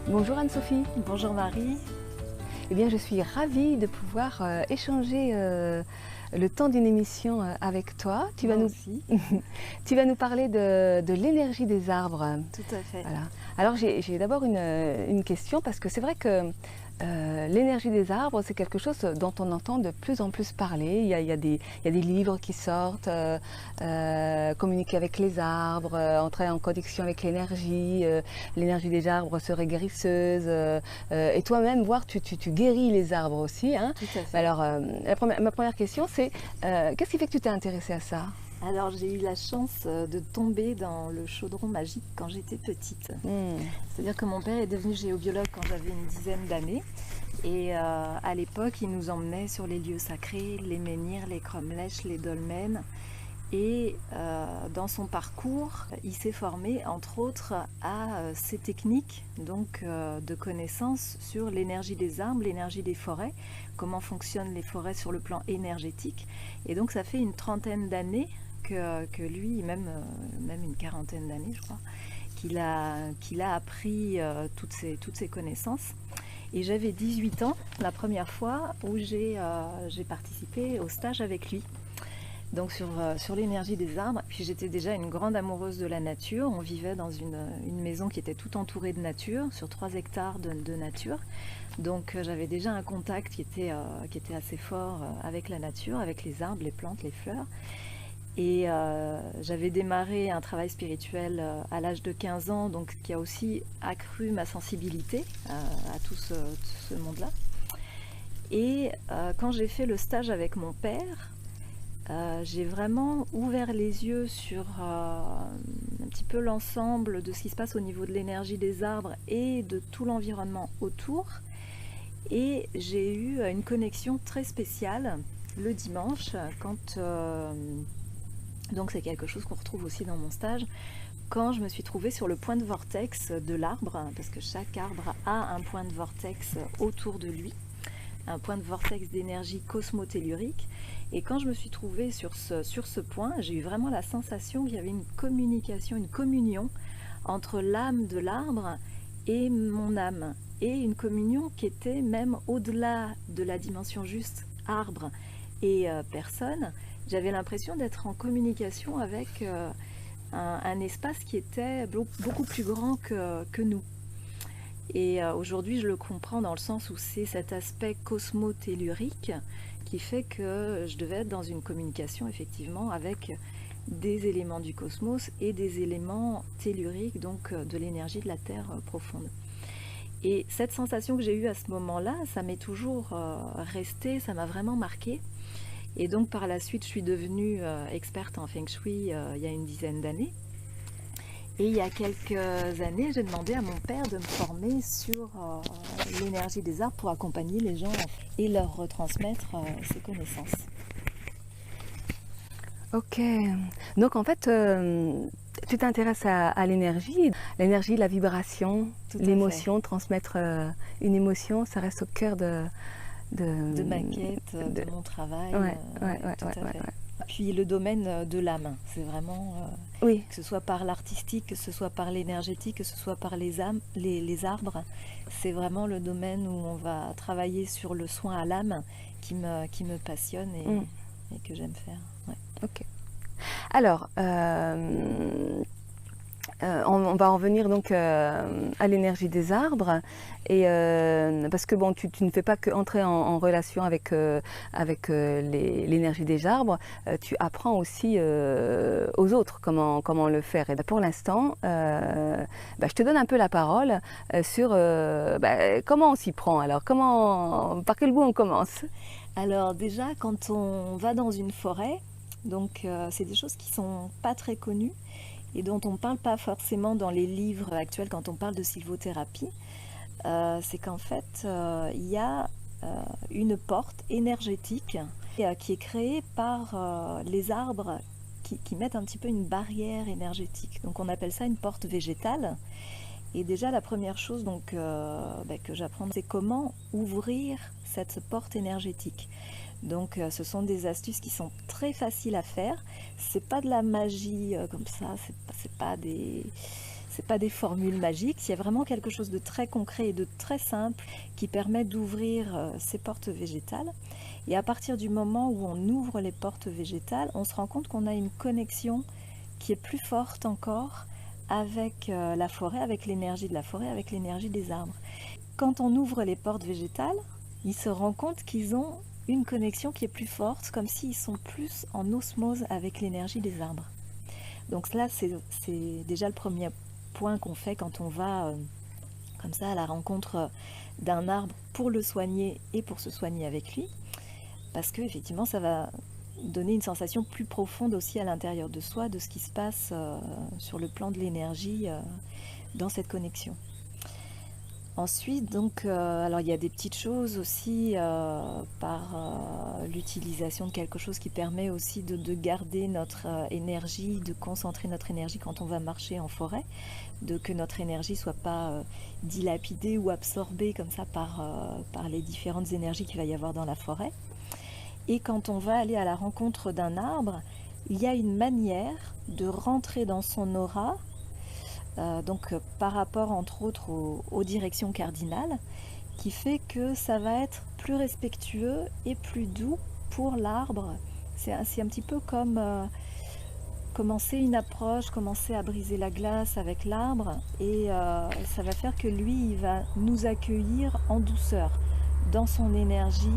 Bonjour Anne-Sophie. Bonjour Marie. Eh bien, je suis ravie de pouvoir échanger le temps d'une émission avec toi. Moi aussi. Tu vas nous parler de l'énergie des arbres. Tout à fait. Voilà. Alors, j'ai d'abord une question parce que c'est vrai que l'énergie des arbres, c'est quelque chose dont on entend de plus en plus parler. Il y a des livres qui sortent, communiquer avec les arbres, entrer en connexion avec l'énergie des arbres serait guérisseuse. Et toi-même, voir, tu guéris les arbres aussi. Hein. Tout à fait. Alors, ma première question, c'est qu'est-ce qui fait que tu t'es intéressée à ça? Alors j'ai eu la chance de tomber dans le chaudron magique quand j'étais petite. C'est-à-dire que mon père est devenu géobiologue quand j'avais une dizaine d'années. Et à l'époque, il nous emmenait sur les lieux sacrés, les menhirs, les cromlèches, les dolmens. Et dans son parcours, il s'est formé entre autres à ces techniques donc, de connaissances sur l'énergie des arbres, l'énergie des forêts, comment fonctionnent les forêts sur le plan énergétique. Et donc ça fait une trentaine d'années que lui, même une quarantaine d'années je crois, qu'il a appris toutes ces connaissances. Et j'avais 18 ans la première fois où j'ai participé au stage avec lui. Donc sur l'énergie des arbres. Puis j'étais déjà une grande amoureuse de la nature. On vivait dans une maison qui était tout entourée de nature, sur 3 hectares de nature. Donc j'avais déjà un contact qui était assez fort avec la nature, avec les arbres, les plantes, les fleurs. Et j'avais démarré un travail spirituel à l'âge de 15 ans, donc qui a aussi accru ma sensibilité à tout ce monde-là. Et quand j'ai fait le stage avec mon père, j'ai vraiment ouvert les yeux sur un petit peu l'ensemble de ce qui se passe au niveau de l'énergie des arbres et de tout l'environnement autour. Et j'ai eu une connexion très spéciale le dimanche quand... donc c'est quelque chose qu'on retrouve aussi dans mon stage, quand je me suis trouvée sur le point de vortex de l'arbre, parce que chaque arbre a un point de vortex autour de lui, un point de vortex d'énergie cosmotellurique. Et quand je me suis trouvée sur ce point, j'ai eu vraiment la sensation qu'il y avait une communication, une communion entre l'âme de l'arbre et mon âme. Et une communion qui était même au-delà de la dimension juste arbre et personne. J'avais l'impression d'être en communication avec un espace qui était beaucoup plus grand que nous. Et aujourd'hui, je le comprends dans le sens où c'est cet aspect cosmotellurique qui fait que je devais être dans une communication effectivement avec des éléments du cosmos et des éléments telluriques, donc de l'énergie de la Terre profonde. Et cette sensation que j'ai eue à ce moment-là, ça m'est toujours resté, ça m'a vraiment marqué. Et donc par la suite, je suis devenue experte en Feng Shui il y a une dizaine d'années. Et il y a quelques années, j'ai demandé à mon père de me former sur l'énergie des arbres pour accompagner les gens et leur retransmettre ces connaissances. Ok. Donc en fait, tu t'intéresses à l'énergie, la vibration, l'émotion, transmettre une émotion, ça reste au cœur de ma quête, de mon travail. Ouais. Puis le domaine de l'âme, c'est vraiment, oui. Que ce soit par l'artistique, que ce soit par l'énergétique, que ce soit par les arbres, c'est vraiment le domaine où on va travailler sur le soin à l'âme qui me passionne et que j'aime faire. Ouais. Ok. Alors, on va en venir donc à l'énergie des arbres, et parce que bon, tu ne fais pas que entrer en relation avec l'énergie des arbres, tu apprends aussi aux autres comment le faire. Et pour l'instant, je te donne un peu la parole sur comment on s'y prend. Alors, par quel bout on commence? Alors déjà, quand on va dans une forêt, donc c'est des choses qui sont pas très connues et dont on ne parle pas forcément dans les livres actuels quand on parle de sylvothérapie, c'est qu'en fait, il y a une porte énergétique qui est créée par les arbres qui mettent un petit peu une barrière énergétique. Donc on appelle ça une porte végétale. Et déjà la première chose donc, que j'apprends, c'est comment ouvrir cette porte énergétique. Donc ce sont des astuces qui sont très faciles à faire. C'est pas de la magie comme ça, c'est c'est pas des formules magiques, il y a vraiment quelque chose de très concret et de très simple qui permet d'ouvrir ces portes végétales. Et à partir du moment où on ouvre les portes végétales, on se rend compte qu'on a une connexion qui est plus forte encore avec la forêt, avec l'énergie de la forêt, avec l'énergie des arbres. Quand on ouvre les portes végétales, ils se rendent compte qu'ils ont une connexion qui est plus forte, comme s'ils sont plus en osmose avec l'énergie des arbres. Donc là, c'est déjà le premier point qu'on fait quand on va comme ça à la rencontre d'un arbre pour le soigner et pour se soigner avec lui. Parce que effectivement, ça va donner une sensation plus profonde aussi à l'intérieur de soi, de ce qui se passe sur le plan de l'énergie dans cette connexion. Ensuite, donc, alors il y a des petites choses aussi par l'utilisation de quelque chose qui permet aussi de garder notre énergie, de concentrer notre énergie quand on va marcher en forêt, que notre énergie ne soit pas dilapidée ou absorbée comme ça par les différentes énergies qu'il va y avoir dans la forêt. Et quand on va aller à la rencontre d'un arbre, il y a une manière de rentrer dans son aura, donc par rapport entre autres aux directions cardinales, qui fait que ça va être plus respectueux et plus doux pour l'arbre. C'est un petit peu comme commencer une approche, commencer à briser la glace avec l'arbre, et ça va faire que lui, il va nous accueillir en douceur, dans son énergie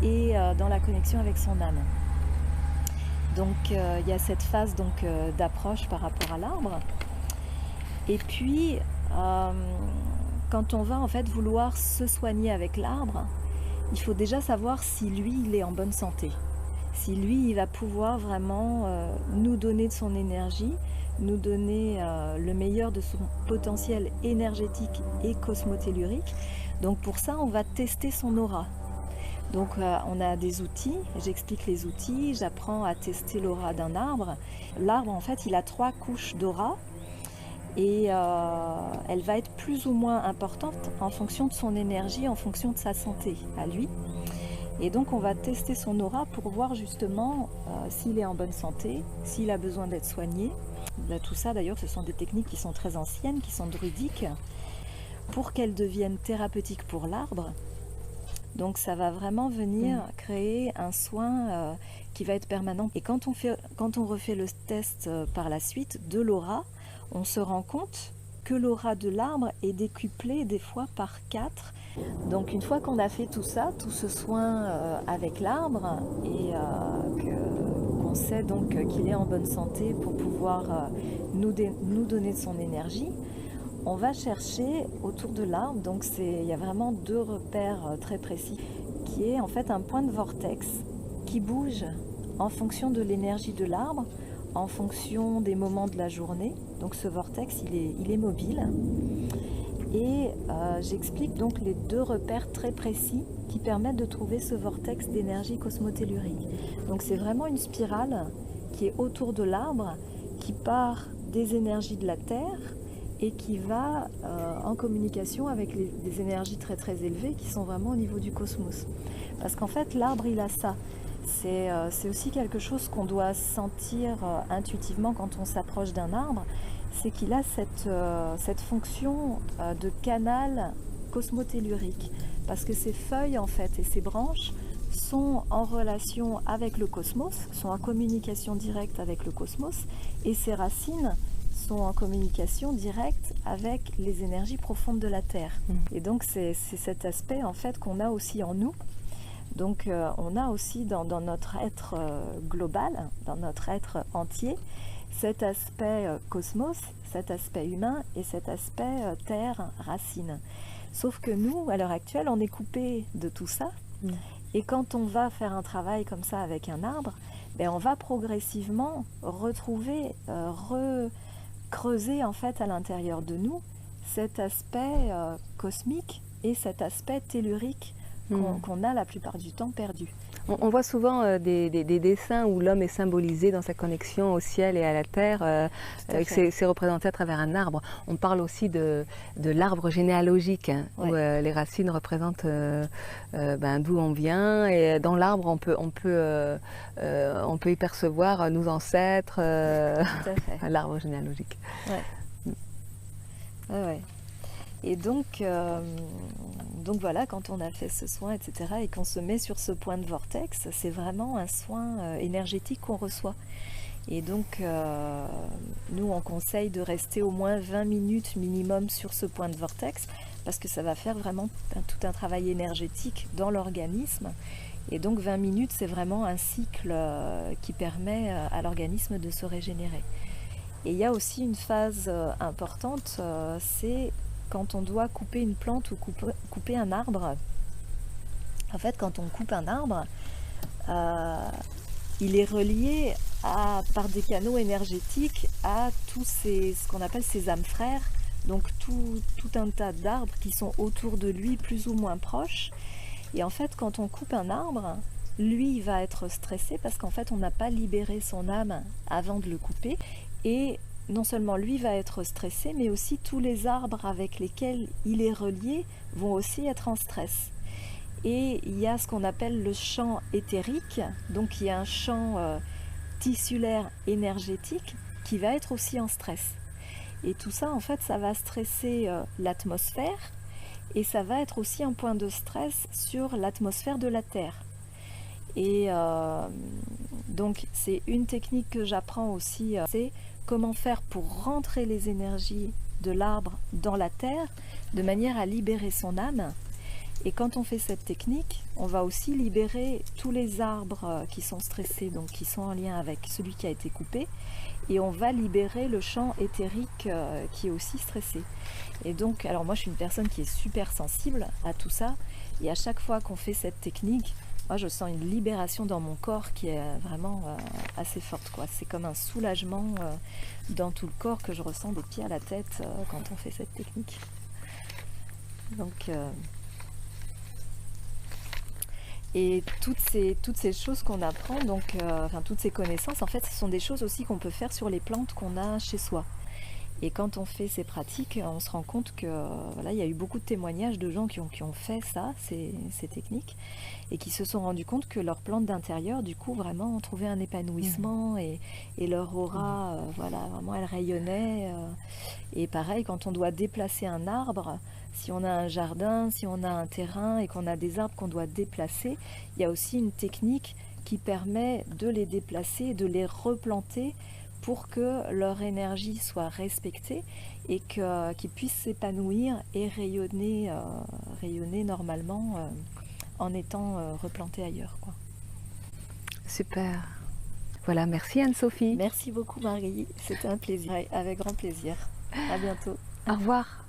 et dans la connexion avec son âme. Donc il y a cette phase d'approche par rapport à l'arbre. Et puis, quand on va en fait vouloir se soigner avec l'arbre, il faut déjà savoir si lui, il est en bonne santé. Si lui, il va pouvoir vraiment nous donner de son énergie, nous donner le meilleur de son potentiel énergétique et cosmotellurique. Donc pour ça, on va tester son aura. Donc on a des outils, j'explique les outils, j'apprends à tester l'aura d'un arbre. L'arbre, en fait, il a 3 couches d'aura. Et elle va être plus ou moins importante en fonction de son énergie, en fonction de sa santé à lui. Et donc on va tester son aura pour voir justement s'il est en bonne santé, s'il a besoin d'être soigné. Tout ça d'ailleurs, ce sont des techniques qui sont très anciennes, qui sont druidiques, pour qu'elles deviennent thérapeutiques pour l'arbre. Donc ça va vraiment venir créer un soin qui va être permanent. Et quand on refait le test par la suite de l'aura, on se rend compte que l'aura de l'arbre est décuplée des fois par 4. Donc une fois qu'on a fait tout ça, tout ce soin avec l'arbre, et qu'on sait donc qu'il est en bonne santé pour pouvoir nous donner de son énergie, on va chercher autour de l'arbre, donc il y a vraiment 2 repères très précis, qui est en fait un point de vortex qui bouge en fonction de l'énergie de l'arbre, en fonction des moments de la journée. Donc ce vortex, il est mobile. Et j'explique donc les 2 repères très précis qui permettent de trouver ce vortex d'énergie cosmotellurique. Donc c'est vraiment une spirale qui est autour de l'arbre, qui part des énergies de la Terre et qui va en communication avec des énergies très très élevées qui sont vraiment au niveau du cosmos. Parce qu'en fait, l'arbre, il a ça. C'est aussi quelque chose qu'on doit sentir intuitivement quand on s'approche d'un arbre, c'est qu'il a cette fonction de canal cosmotellurique, parce que ses feuilles en fait et ses branches sont en relation avec le cosmos, sont en communication directe avec le cosmos, et ses racines sont en communication directe avec les énergies profondes de la Terre. Et donc c'est cet aspect en fait qu'on a aussi en nous. Donc on a aussi dans notre être global, dans notre être entier, cet aspect cosmos, cet aspect humain et cet aspect terre, racine. Sauf que nous, à l'heure actuelle, on est coupé de tout ça. Et quand on va faire un travail comme ça avec un arbre, on va progressivement retrouver, recreuser en fait à l'intérieur de nous cet aspect cosmique et cet aspect tellurique qu'on a la plupart du temps perdu. On voit souvent des dessins où l'homme est symbolisé dans sa connexion au ciel et à la terre, c'est représenté à travers un arbre. On parle aussi de l'arbre généalogique, où les racines représentent d'où on vient, et dans l'arbre on peut y percevoir nos ancêtres, l'arbre généalogique. Ouais, ouais. Et donc voilà, quand on a fait ce soin, etc., et qu'on se met sur ce point de vortex, c'est vraiment un soin énergétique qu'on reçoit. Et donc, nous, on conseille de rester au moins 20 minutes minimum sur ce point de vortex, parce que ça va faire vraiment tout un travail énergétique dans l'organisme. Et donc 20 minutes, c'est vraiment un cycle qui permet à l'organisme de se régénérer. Et il y a aussi une phase importante, c'est quand on doit couper une plante ou couper un arbre. En fait, quand on coupe un arbre, il est relié par des canaux énergétiques à tous ce qu'on appelle ses âmes frères, donc tout un tas d'arbres qui sont autour de lui, plus ou moins proches. Et en fait, quand on coupe un arbre, lui, il va être stressé parce qu'en fait, on n'a pas libéré son âme avant de le couper. Et non seulement lui va être stressé, mais aussi tous les arbres avec lesquels il est relié vont aussi être en stress. Et il y a ce qu'on appelle le champ éthérique, donc il y a un champ tissulaire énergétique qui va être aussi en stress. Et tout ça, en fait, ça va stresser l'atmosphère et ça va être aussi un point de stress sur l'atmosphère de la Terre. Et donc c'est une technique que j'apprends aussi, c'est comment faire pour rentrer les énergies de l'arbre dans la terre de manière à libérer son âme. Et quand on fait cette technique, on va aussi libérer tous les arbres qui sont stressés, donc qui sont en lien avec celui qui a été coupé, et on va libérer le champ éthérique qui est aussi stressé. Et donc, alors moi je suis une personne qui est super sensible à tout ça, et à chaque fois qu'on fait cette technique, moi je sens une libération dans mon corps qui est vraiment assez forte, quoi. C'est comme un soulagement dans tout le corps que je ressens des pieds à la tête quand on fait cette technique. Donc, et toutes ces choses qu'on apprend, donc, enfin toutes ces connaissances, en fait, ce sont des choses aussi qu'on peut faire sur les plantes qu'on a chez soi. Et quand on fait ces pratiques, on se rend compte que voilà, il y a eu beaucoup de témoignages de gens qui ont fait ça, ces techniques, et qui se sont rendus compte que leurs plantes d'intérieur, du coup, vraiment ont trouvé un épanouissement et leur aura, voilà, vraiment, elle rayonnait. Et pareil, quand on doit déplacer un arbre, si on a un jardin, si on a un terrain et qu'on a des arbres qu'on doit déplacer, il y a aussi une technique qui permet de les déplacer, de les replanter pour que leur énergie soit respectée et qu'ils puissent s'épanouir et rayonner normalement en étant replantés ailleurs, quoi. Super. Voilà, merci Anne-Sophie. Merci beaucoup Marie, c'était un plaisir, avec grand plaisir. À bientôt. Au revoir.